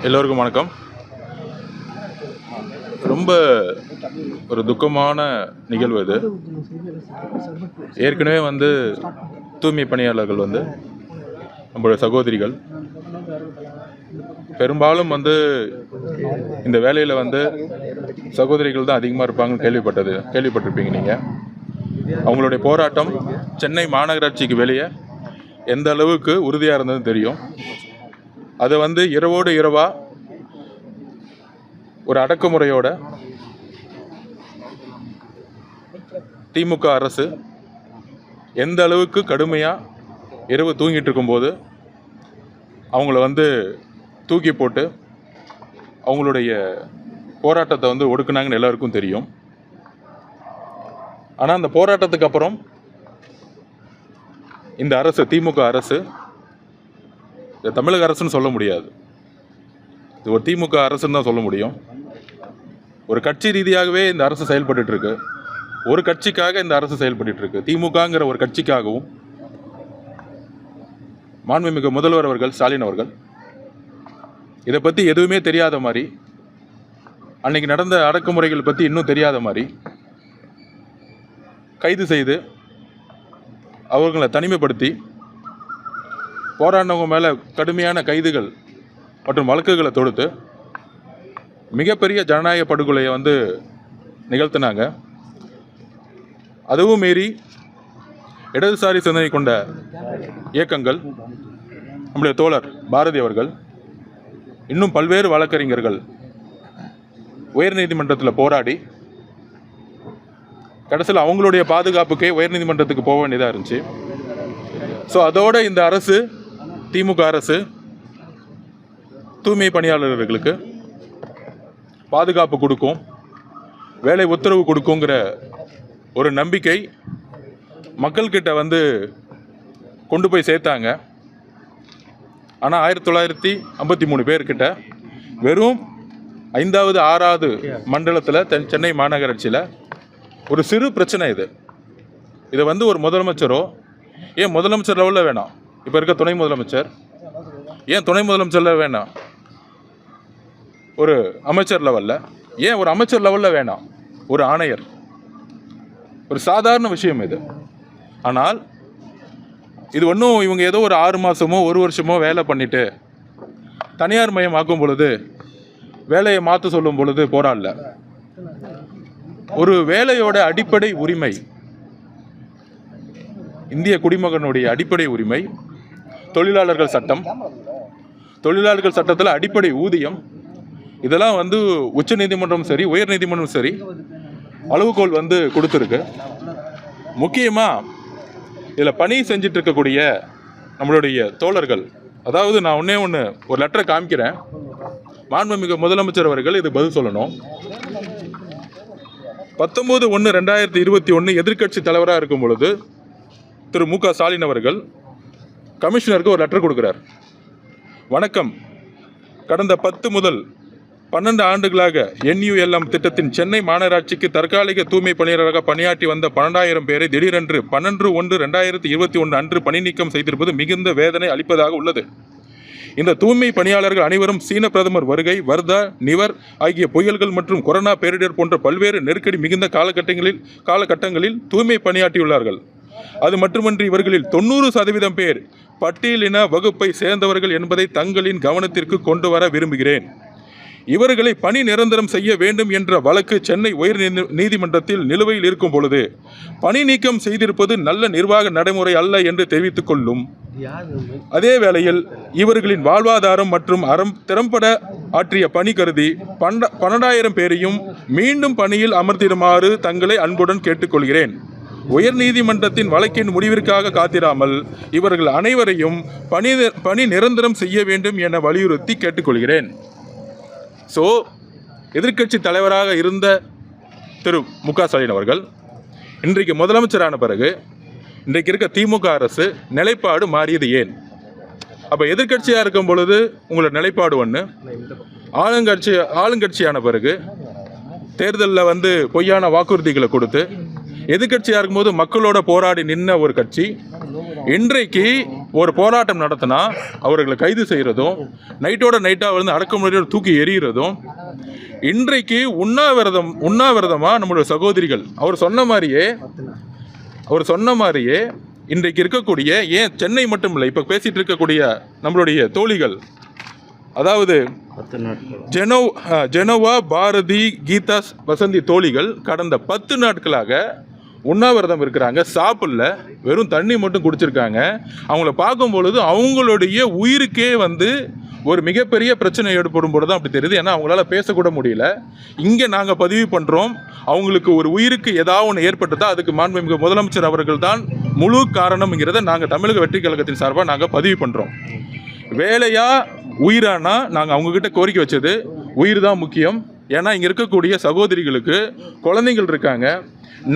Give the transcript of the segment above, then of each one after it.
எல்லோருக்கும் வணக்கம். ரொம்ப ஒரு துக்கமான நிகழ்வு இது. ஏற்கனவே தூய்மை பணியாளர்கள் நம்மளுடைய சகோதரிகள் பெரும்பாலும் இந்த வேலையில் சகோதரிகள் தான் அதிகமாக இருப்பாங்கன்னு கேள்விப்பட்டிருப்பீங்க நீங்கள். அவங்களுடைய போராட்டம் சென்னை மாநகராட்சிக்கு வெளியே எந்த அளவுக்கு உறுதியாக இருந்ததுன்னு தெரியும். அதை இரவோடு இரவாக ஒரு அடக்குமுறையோட திமுக அரசு எந்த அளவுக்கு கடுமையாக இரவு தூங்கிட்டு இருக்கும்போது அவங்கள தூக்கி போட்டு அவங்களுடைய போராட்டத்தை ஒடுக்குனாங்கன்னு எல்லாருக்கும் தெரியும். ஆனால் அந்த போராட்டத்துக்கு அப்புறம் இந்த அரசு, திமுக அரசு, தமிழக அரசுன்னு சொல்ல முடியாது, இது ஒரு திமுக அரசுன்னு தான் சொல்ல முடியும். ஒரு கட்சி ரீதியாகவே இந்த அரசு செயல்பட்டு இருக்கு. ஒரு கட்சிக்காக இந்த அரசு செயல்பட்டு இருக்கு. திமுகங்கிற ஒரு கட்சிக்காகவும் மாண்புமிகு முதல்வர் அவர்கள் ஸ்டாலின் அவர்கள் இதை பற்றி எதுவுமே தெரியாத மாதிரி, அன்னைக்கு நடந்த அடக்குமுறைகள் பற்றி இன்னும் தெரியாத மாதிரி கைது செய்து அவர்களை தனிமைப்படுத்தி போராடினவங்க மேலே கடுமையான கைதுகள் மற்றும் வழக்குகளை தொடுத்து மிகப்பெரிய ஜனநாயக படுகொலையை நிகழ்த்தினாங்க. அதுவும் மீறி இடதுசாரி சிந்தனை கொண்ட இயக்கங்கள், நம்முடைய தோழர் பாரதி அவர்கள், இன்னும் பல்வேறு வழக்கறிஞர்கள் உயர்நீதிமன்றத்தில் போராடி கடைசியில் அவங்களுடைய பாதுகாப்புக்கே உயர்நீதிமன்றத்துக்கு போக வேண்டியதாக இருந்துச்சு. ஸோ அதோட இந்த அரசு, திமுக அரசு, தூய்மை பணியாளர்களுக்கு பாதுகாப்பு கொடுக்கும், வேலை உத்தரவு கொடுக்குங்கிற ஒரு நம்பிக்கை மக்கள்கிட்ட கொண்டு போய் சேர்த்தாங்க. ஆனால் 1953 பேர்கிட்ட வெறும் 5வது 6வது மண்டலத்தில் சென்னை மாநகராட்சியில் ஒரு சிறு பிரச்சனை இதை ஒரு முதலமைச்சரோ, ஏன் முதலமைச்சர் லெவலில் வேணாம், இப்போ இருக்க துணை முதலமைச்சர், ஏன் துணை முதலமைச்சரில் வேணாம், ஒரு அமைச்சர் லெவலில், ஏன் ஒரு அமைச்சர் லெவலில் வேணாம், ஒரு ஆணையர், ஒரு சாதாரண விஷயம் இது. ஆனால் இது ஒன்றும் இவங்க ஏதோ ஒரு 6 மாதமோ 1 வருஷமோ வேலை பண்ணிவிட்டு தனியார் மயம் ஆக்கும் பொழுது, வேலையை மாற்ற சொல்லும் பொழுது போராடல. ஒரு வேலையோட அடிப்படை உரிமை, இந்திய குடிமகனுடைய அடிப்படை உரிமை, தொழிலாளர்கள் சட்டம், தொழிலாளர்கள் சட்டத்தில் அடிப்படை ஊதியம், இதெல்லாம் உச்ச நீதிமன்றம் சரி, உயர் நீதிமன்றம் சரி அளவுகோல் கொடுத்துருக்கு. முக்கியமாக இதில் பணி செஞ்சிட்டு இருக்கக்கூடிய நம்மளுடைய தோழர்கள், அதாவது நான் ஒன்று ஒரு லெட்டரை காமிக்கிறேன், மாண்புமிகு முதலமைச்சர் அவர்கள் இது பதில் சொல்லணும். 19/1/2021 எதிர்க்கட்சி தலைவராக இருக்கும் பொழுது திரு மு க ஸ்டாலின் அவர்கள் கமிஷனருக்கு ஒரு லெட்டர் கொடுக்குறார். வணக்கம், கடந்த 10 முதல் 12 ஆண்டுகளாக NULM திட்டத்தின் சென்னை மாநகராட்சிக்கு தற்காலிக தூய்மை பணியாளராக பணியாற்றி வந்த 12,000 பேரை திடீரென்று 12/1/2021 அன்று பணி நீக்கம் செய்திருப்பது மிகுந்த வேதனை அளிப்பதாக உள்ளது. இந்த தூய்மை பணியாளர்கள் அனைவரும் சீன பிரதமர் வருகை, வர்தா, நிவர் ஆகிய புயல்கள் மற்றும் கொரோனா பேரிடர் போன்ற பல்வேறு நெருக்கடி மிகுந்த காலகட்டங்களில் தூய்மை பணியாற்றியுள்ளார்கள். அது மட்டுமன்றி இவர்களில் 90% பேர் பட்டியலின வகுப்பை சேர்ந்தவர்கள் என்பதை தங்களின் கவனத்திற்கு கொண்டு வர விரும்புகிறேன். இவர்களை பணி நிரந்தரம் செய்ய வேண்டும் என்ற வழக்கு சென்னை உயர் நீதிமன்றத்தில் நிலுவையில் இருக்கும் பொழுது பணி நீக்கம் செய்திருப்பது நல்ல நிர்வாக நடைமுறை அல்ல என்று தெரிவித்துக் கொள்ளும். அதே வேளையில் இவர்களின் வாழ்வாதாரம் மற்றும் திறம்பட ஆற்றிய பணி கருதி 12,000 பேரையும் மீண்டும் பணியில் அமர்த்திடுமாறு தங்களை அன்புடன் கேட்டுக்கொள்கிறேன். உயர் நீதிமன்றத்தின் வழக்கின் முடிவிற்காக காத்திராமல் இவர்கள் அனைவரையும் பணி நிரந்தரம் செய்ய வேண்டும் என வலியுறுத்தி கேட்டுக்கொள்கிறேன். ஸோ எதிர்க்கட்சி தலைவராக இருந்த திரு மு க ஸ்டாலின் அவர்கள் இன்றைக்கு முதலமைச்சரான பிறகு இன்றைக்கு இருக்க திமுக அரசு நிலைப்பாடு மாறியது ஏன்? அப்போ எதிர்க்கட்சியாக இருக்கும் பொழுது உங்களோட நிலைப்பாடு ஒன்று, ஆளுங்கட்சியான பிறகு தேர்தலில் பொய்யான வாக்குறுதிகளை கொடுத்து எதிர்க்கட்சியாக இருக்கும்போது மக்களோட போராடி நின்ன ஒரு கட்சி இன்றைக்கு ஒரு போராட்டம் நடத்தினா அவர்களை கைது செய்கிறதும், நைட்டோட நைட்டாக வந்து அடக்குமுறையோட தூக்கி எறிகிறதும், இன்றைக்கு உண்ணாவிரதமாக நம்மளுடைய சகோதரிகள் அவர் சொன்ன மாதிரியே இன்றைக்கு இருக்கக்கூடிய, ஏன் சென்னை மட்டும் இல்லை, இப்போ பேசிகிட்டு இருக்கக்கூடிய நம்மளுடைய தோழிகள், அதாவது ஜெனோவா, பாரதி, கீதா, வசந்தி தோழிகள் கடந்த 10 நாட்களாக உண்ணாவிரதம் இருக்கிறாங்க. சாப்பிடல, வெறும் தண்ணி மட்டும் குடிச்சிருக்காங்க. அவங்கள பார்க்கும் பொழுது அவங்களுடைய உயிருக்கே வந்து ஒரு மிகப்பெரிய பிரச்சனை ஏற்படும் பொழுது தான் அப்படி தெரியுது. ஏன்னா அவங்களால பேசக்கூட முடியல. இங்கே நாங்கள் பதிவு பண்ணுறோம், அவங்களுக்கு ஒரு உயிருக்கு ஏதாவது ஒன்று ஏற்பட்டதா அதுக்கு மாண்புமிகு முதலமைச்சர் அவர்கள் தான் முழு காரணம்ங்கிறத நாங்கள் தமிழக வெற்றி கழகத்தின் சார்பாக நாங்கள் பதிவு பண்ணுறோம். வேலையா உயிரானா நாங்கள் அவங்கக்கிட்ட கோரிக்கை வச்சது உயிர் தான் முக்கியம். ஏன்னா இங்கே இருக்கக்கூடிய சகோதரிகளுக்கு குழந்தைகள் இருக்காங்க.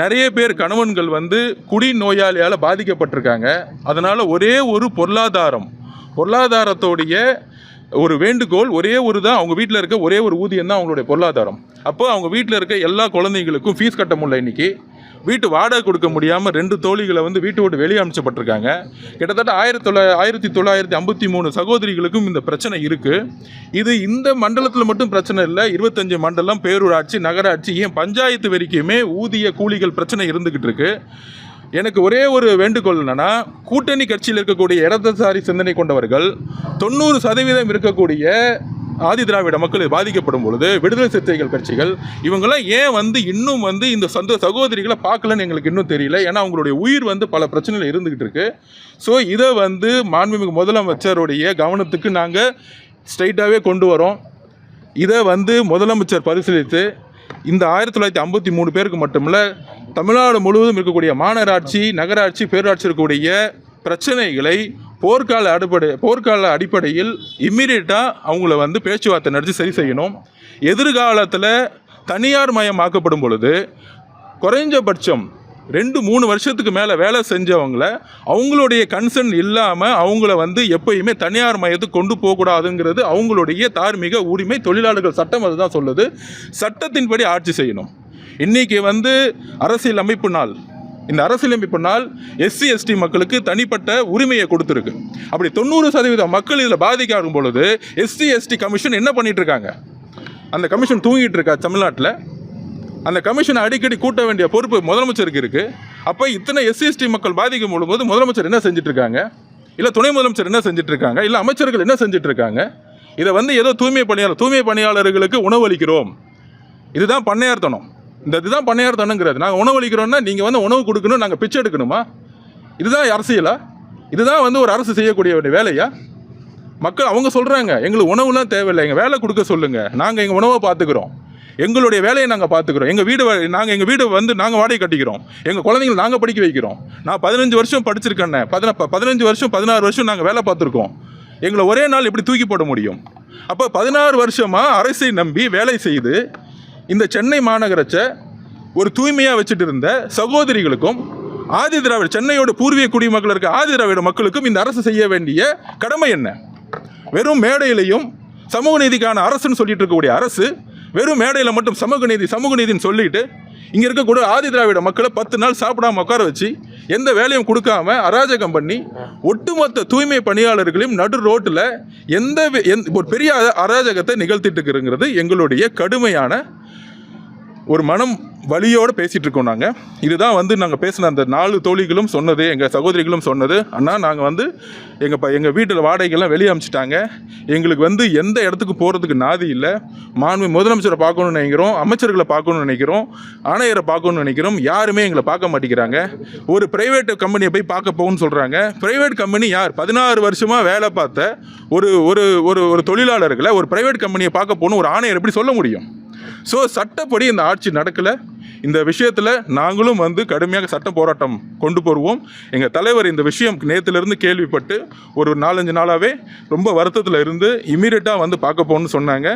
நிறைய பேர் கணவன்கள் வந்து குடி நோயாளியால் பாதிக்கப்பட்டிருக்காங்க. அதனால் ஒரே ஒரு பொருளாதாரத்தோடைய ஒரு வேண்டுகோள், ஒரே ஒரு தான், அவங்க வீட்டில் இருக்க ஒரே ஒரு ஊதியம் தான் அவங்களுடைய பொருளாதாரம். அப்போ அவங்க வீட்டில் இருக்க எல்லா குழந்தைங்களுக்கும் ஃபீஸ் கட்ட முடியல. இன்றைக்கி வீட்டு வாடகை கொடுக்க முடியாமல் 2 தோழிகளை வந்து வீட்டை விட்டு வெளியே அனுப்பிச்சப்பட்டிருக்காங்க. கிட்டத்தட்ட 1953 சகோதரிகளுக்கும் இந்த பிரச்சனை இருக்குது. இது இந்த மண்டலத்தில் மட்டும் பிரச்சனை இல்லை, 25 மண்டலம், பேரூராட்சி, நகராட்சி, ஏன் பஞ்சாயத்து வரைக்குமே ஊதிய கூலிகள் பிரச்சனை இருந்துக்கிட்டு இருக்கு. எனக்கு ஒரே ஒரு வேண்டுகோள் என்னன்னா, கூட்டணி கட்சியில் இருக்கக்கூடிய இடதுசாரி சிந்தனை கொண்டவர்கள் 90% இருக்கக்கூடிய ஆதி திராவிட மக்கள் பாதிக்கப்படும் பொழுது விடுதலை சிறுத்தைகள் கட்சிகள் இவங்கெல்லாம் ஏன் வந்து இன்னும் வந்து இந்த சகோதரிகளை பார்க்கலன்னு எங்களுக்கு இன்னும் தெரியல. ஏன்னா அவங்களுடைய உயிர் வந்து பல பிரச்சனைகள் இருந்துக்கிட்டு இருக்கு. ஸோ இதை வந்து மாண்புமிகு முதலமைச்சருடைய கவனத்துக்கு நாங்கள் ஸ்ட்ரைட்டாகவே கொண்டு வரோம். இதை வந்து முதலமைச்சர் பரிசீலித்து இந்த 1953 பேருக்கு மட்டுமில்ல, தமிழ்நாடு முழுவதும் இருக்கக்கூடிய மாநகராட்சி, நகராட்சி, பேரூராட்சி இருக்கக்கூடிய பிரச்சனைகளை போர்க்கால அடிப்படையில் இம்மீடியட்டாக அவங்கள வந்து பேச்சுவார்த்தை நடத்தி சரி செய்யணும். எதிர்காலத்தில் தனியார் மயமாக்கப்படும் பொழுது குறைஞ்சபட்சம் 2-3 வருஷத்துக்கு மேலே வேலை செஞ்சவங்கள அவங்களுடைய கன்சர்ன் இல்லாமல் அவங்கள வந்து எப்பயுமே தனியார் மையத்துக்கு கொண்டு போகக்கூடாதுங்கிறது அவங்களுடைய தார்மீக உரிமை. தொழிலாளர்கள் சட்டம் அதுதான் சொல்லுது. சட்டத்தின்படி ஆட்சி செய்யணும். இன்றைக்கி வந்து அரசியல் அமைப்பு நாள், இந்த அரசியலமைப்பு நாள் எஸ்சி எஸ்டி மக்களுக்கு தனிப்பட்ட உரிமையை கொடுத்துருக்கு. அப்படி 90% மக்கள் இதில் பாதிக்காகும் பொழுது எஸ்சி எஸ்டி கமிஷன் என்ன பண்ணிட்டு இருக்காங்க? அந்த கமிஷன் தூங்கிட்டு இருக்கா தமிழ்நாட்டில்? அந்த கமிஷனை அடிக்கடி கூட்ட வேண்டிய பொறுப்பு முதலமைச்சருக்கு இருக்குது. அப்போ இத்தனை எஸ்சி எஸ்டி மக்கள் பாதிக்கும் பொழுது முதலமைச்சர் என்ன செஞ்சுட்டு இருக்காங்க? இல்லை துணை முதலமைச்சர் என்ன செஞ்சுட்டு இருக்காங்க? இல்லை அமைச்சர்கள் என்ன செஞ்சுட்டு இருக்காங்க? இதை வந்து ஏதோ தூய்மை பணியாளர்களுக்கு உணவளிக்கிறோம், இதுதான் பண்ணையார்த்தனம். இதுதான் பண்ணையார்த்தனங்கிறது. நாங்கள் உணவளிக்கிறோம்னா நீங்கள் வந்து உணவு கொடுக்கணும், நாங்கள் பிச்சை எடுக்கணுமா? இதுதான் அரசியலா? இதுதான் வந்து ஒரு அரசு செய்யக்கூடிய வேலையா? மக்கள் அவங்க சொல்கிறாங்க, எங்களுக்கு உணவுலாம் தேவையில்லை, எங்கள் வேலை கொடுக்க சொல்லுங்கள், நாங்கள் எங்கள் உணவை பார்த்துக்குறோம், எங்களுடைய வேலையை நாங்கள் பார்த்துக்குறோம், எங்கள் வீடு வந்து நாங்கள் வாடகை கட்டிக்கிறோம், எங்கள் குழந்தைங்களை நாங்கள் படிக்க வைக்கிறோம். நான் 15 வருஷம் படிச்சிருக்கேன், 15 வருஷம் 16 வருஷம் நாங்கள் வேலை பார்த்துருக்கோம். எங்களை ஒரே நாள் எப்படி தூக்கி போட முடியும்? அப்போ 16 வருஷமாக அரசை நம்பி வேலை செய்து இந்த சென்னை மாநகரத்தை ஒரு தூய்மையாக வச்சுட்டு இருந்த சகோதரிகளுக்கும் ஆதி திராவிட சென்னையோட பூர்வீக குடிமக்கள் இருக்க ஆதி திராவிட மக்களுக்கும் இந்த அரசு செய்ய வேண்டிய கடமை என்ன? வெறும் மேடையிலையும் சமூக நீதிக்கான அரசுன்னு சொல்லிட்டு இருக்கக்கூடிய அரசு வெறும் மேடையில் மட்டும் சமூக நீதின்னு சொல்லிட்டு இங்கே இருக்கக்கூடிய ஆதி திராவிட மக்களை 10 நாள் சாப்பிடாம உட்கார வச்சு எந்த வேலையும் கொடுக்காம அராஜகம் பண்ணி ஒட்டுமொத்த தூய்மை பணியாளர்களையும் நடு ரோட்டில் ஒரு பெரிய அராஜகத்தை நிகழ்த்திட்டு இருக்குங்கிறது எங்களுடைய கடுமையான ஒரு மனம் வலியோடு பேசிகிட்டு இருக்கோம். இதுதான் வந்து நாங்கள் பேசின அந்த 4 தோழிகளும் சொன்னது, எங்கள் சகோதரிகளும் சொன்னது. அண்ணா, நாங்கள் வந்து எங்கள் வீட்டில் வாடகைகள்லாம் வெளியே அனுப்பிச்சிட்டாங்க, எங்களுக்கு வந்து எந்த இடத்துக்கு போகிறதுக்கு நாதி இல்லை. முதலமைச்சரை பார்க்கணுன்னு நினைக்கிறோம், அமைச்சர்களை பார்க்கணுன்னு நினைக்கிறோம், ஆணையரை பார்க்கணுன்னு நினைக்கிறோம், யாருமே எங்களை பார்க்க மாட்டேங்கிறாங்க. ஒரு ப்ரைவேட் கம்பெனியை போய் பார்க்க போகணும்னு சொல்கிறாங்க. ப்ரைவேட் கம்பெனி யார்? 16 வருஷமாக வேலை பார்த்த ஒரு தொழிலாளர்களை ஒரு ப்ரைவேட் கம்பெனியை பார்க்க போகணும் ஒரு ஆணையர் எப்படி சொல்ல முடியும்? ஸோ சட்டப்படி இந்த ஆட்சி நடக்கலை. இந்த விஷயத்தில் நாங்களும் வந்து கடுமையாக சட்ட போராட்டம் கொண்டு போடுவோம். எங்கள் தலைவர் இந்த விஷயம் நேற்றுலேருந்து கேள்விப்பட்டு ஒரு 4-5 நாளாகவே ரொம்ப வருத்தத்தில் இருந்து இமீடியட்டாக வந்து பார்க்க போகணும்னு சொன்னாங்க.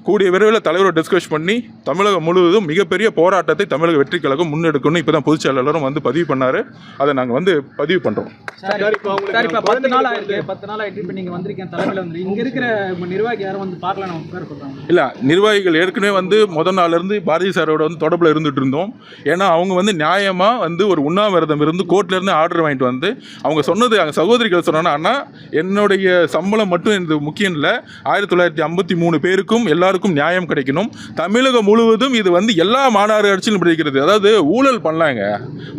கூடிய விரைவில் தலைவரை டிஸ்கஸ் பண்ணி தமிழகம் முழுவதும் மிகப்பெரிய போராட்டத்தை தமிழக வெற்றி கழகம் முன்னெடுக்கணும். இப்போ தான் பொதுச் செயலாளரும் வந்து பதிவு பண்ணார். அதை நாங்கள் வந்து பதிவு பண்ணுறோம். இல்லை, நிர்வாகிகள் ஏற்கனவே வந்து முதல் நாள்லேருந்து பாரதி சாரோட வந்து தொடர்பில் இருந்துட்டு இருந்தோம். இருந்தோம். ஏன்னா அவங்க வந்து நியாயமாக வந்து ஒரு உண்ணாவிரதம் இருந்து கோர்ட்லேருந்து ஆர்டர் வாங்கிட்டு வந்து அவங்க சொன்னது அங்கே சகோதரிகள் சொன்னாங்கன்னா, அண்ணா என்னுடைய சம்பளம் மட்டும் இது முக்கியம் இல்லை, 1953 பேருக்கும் எல்லாருக்கும் நியாயம் கிடைக்கணும், தமிழகம் முழுவதும் இது வந்து எல்லா மாநகராட்சியிலும் பிடிக்கிறது. அதாவது ஊழல் பண்ணலாங்க,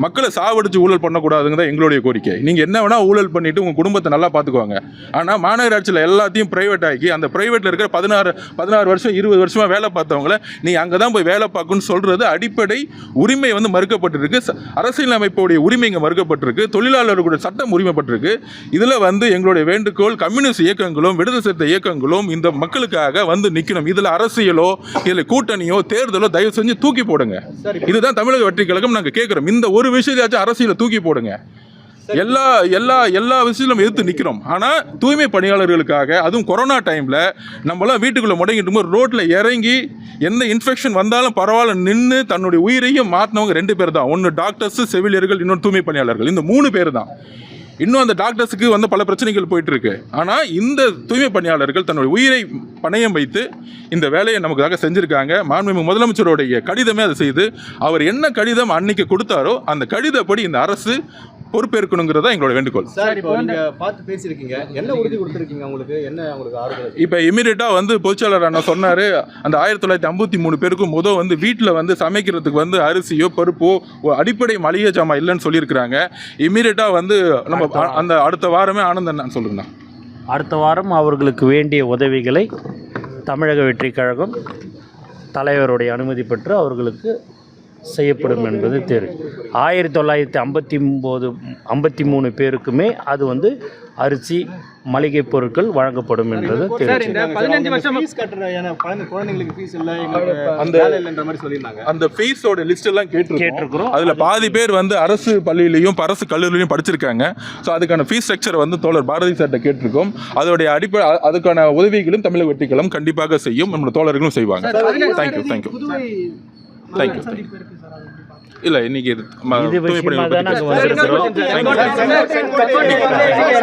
மக்களை சாவடிச்சு ஊழல் பண்ணக்கூடாதுங்க தான் எங்களுடைய கோரிக்கை. நீங்கள் என்ன வேணால் ஊழல் பண்ணிவிட்டு உங்கள் குடும்பத்தை நல்லா பார்த்துக்குவாங்க. ஆனால் மாநகராட்சியில் எல்லாத்தையும் ப்ரைவேட் ஆக்கி அந்த ப்ரைவேட்டில் இருக்கிற 16 வருஷம் 20 வருஷமாக வேலை பார்த்தவங்கள நீ அங்கே தான் போய் வேலை பார்க்கணும்னு சொல்கிறது அடிப்படை உரிமை வந்து மறுக்கப்பட்டிருக்கு. அரசியலமைப்புடைய உரிமை இங்கே மறுக்கப்பட்டிருக்கு, தொழிலாளர்களுடைய சட்டம் உரிமைப்பட்டிருக்கு. இதில் வந்து எங்களுடைய வேண்டுகோள், கம்யூனிஸ்ட் இயக்கங்களும் விடுதலை சிறுத்தை இயக்கங்களும் இந்த மக்களுக்காக வந்து நிற்கணும். இதில் அரசியலோ இதில் கூட்டணியோ தேர்தலோ தயவு செஞ்சு தூக்கி போடுங்க. இதுதான் தமிழக வெற்றி கழகம் நாங்கள் கேட்குறோம். இந்த ஒரு விஷயத்தையாச்சும் அரசியலை தூக்கி போடுங்க. எல்லா விஷயத்திலும் எதிர்த்து நிற்கிறோம். ஆனால் தூய்மை பணியாளர்களுக்காக, அதுவும் கொரோனா டைமில் நம்மளாம் வீட்டுக்குள்ளே முடங்கிட்டு போது ரோட்டில் இறங்கி எந்த இன்ஃபெக்ஷன் வந்தாலும் பரவாயில்ல நின்று தன்னுடைய உயிரையும் மாற்றினவங்க 2 பேர் தான். ஒன்று டாக்டர்ஸ், செவிலியர்கள், இன்னொன்று தூய்மை பணியாளர்கள். இந்த 3 பேர் தான். இன்னும் அந்த டாக்டர்ஸுக்கு வந்து பல பிரச்சனைகள் போயிட்டுருக்கு. ஆனால் இந்த தூய்மை பணியாளர்கள் தன்னுடைய உயிரை பணயம் வைத்து இந்த வேலையை நமக்காக செஞ்சுருக்காங்க. மாண்புமிகு முதலமைச்சருடைய கடிதமே அதை செய்து, அவர் என்ன கடிதம் அன்னைக்கு கொடுத்தாரோ அந்த கடிதப்படி இந்த அரசு பொறுப்பேற்கணுங்கிறதா எங்களோட வேண்டுகோள். சார், இப்போ நீங்க பார்த்து பேசியிருக்கீங்க, என்ன உறுதி கொடுத்துருக்கீங்க? உங்களுக்கு ஆறுதல்? இப்போ இமீடியட்டாக வந்து பொதுச்செயலாளர் அண்ணா சொன்னார், அந்த 1953 பேருக்கும் வந்து வீட்டில் வந்து சமைக்கிறதுக்கு வந்து அரிசியோ பருப்போ அடிப்படை மளிகை ஜாமான் இல்லைன்னு சொல்லியிருக்கிறாங்க. இமீடியட்டாக வந்து நம்ம அந்த அடுத்த வாரமே ஆனந்தன் சொல்லுங்கண்ணா, அடுத்த வாரம் அவர்களுக்கு வேண்டிய உதவிகளை தமிழக வெற்றி கழகம் தலைவருடைய அனுமதி பெற்று அவர்களுக்கு செய்யப்படும் என்பது தெரியும். 1953 பேருக்குமே அது வந்து அரிசி மளிகை பொருட்கள் வழங்கப்படும் என்பது தெரியும். அந்த ஃபீஸோட லிஸ்ட் எல்லாம் கேட்டிருக்கிறோம். அதில் பாதி பேர் வந்து அரசு பள்ளியிலையும் அரசு கல்லூரியிலையும் படிச்சிருக்காங்க. ஸோ அதுக்கான ஃபீஸ் ஸ்ட்ரக்சர் வந்து தோழர் பாரதி சார்ட்ட கேட்டிருக்கோம். அதோடைய அடிப்படை அதுக்கான உதவிகளும் தமிழக வெற்றி கழகம் கண்டிப்பாக செய்யும், நம்மளோட தோழர்களும் செய்வாங்க. தேங்க்யூ. இல்லை, இன்னைக்கு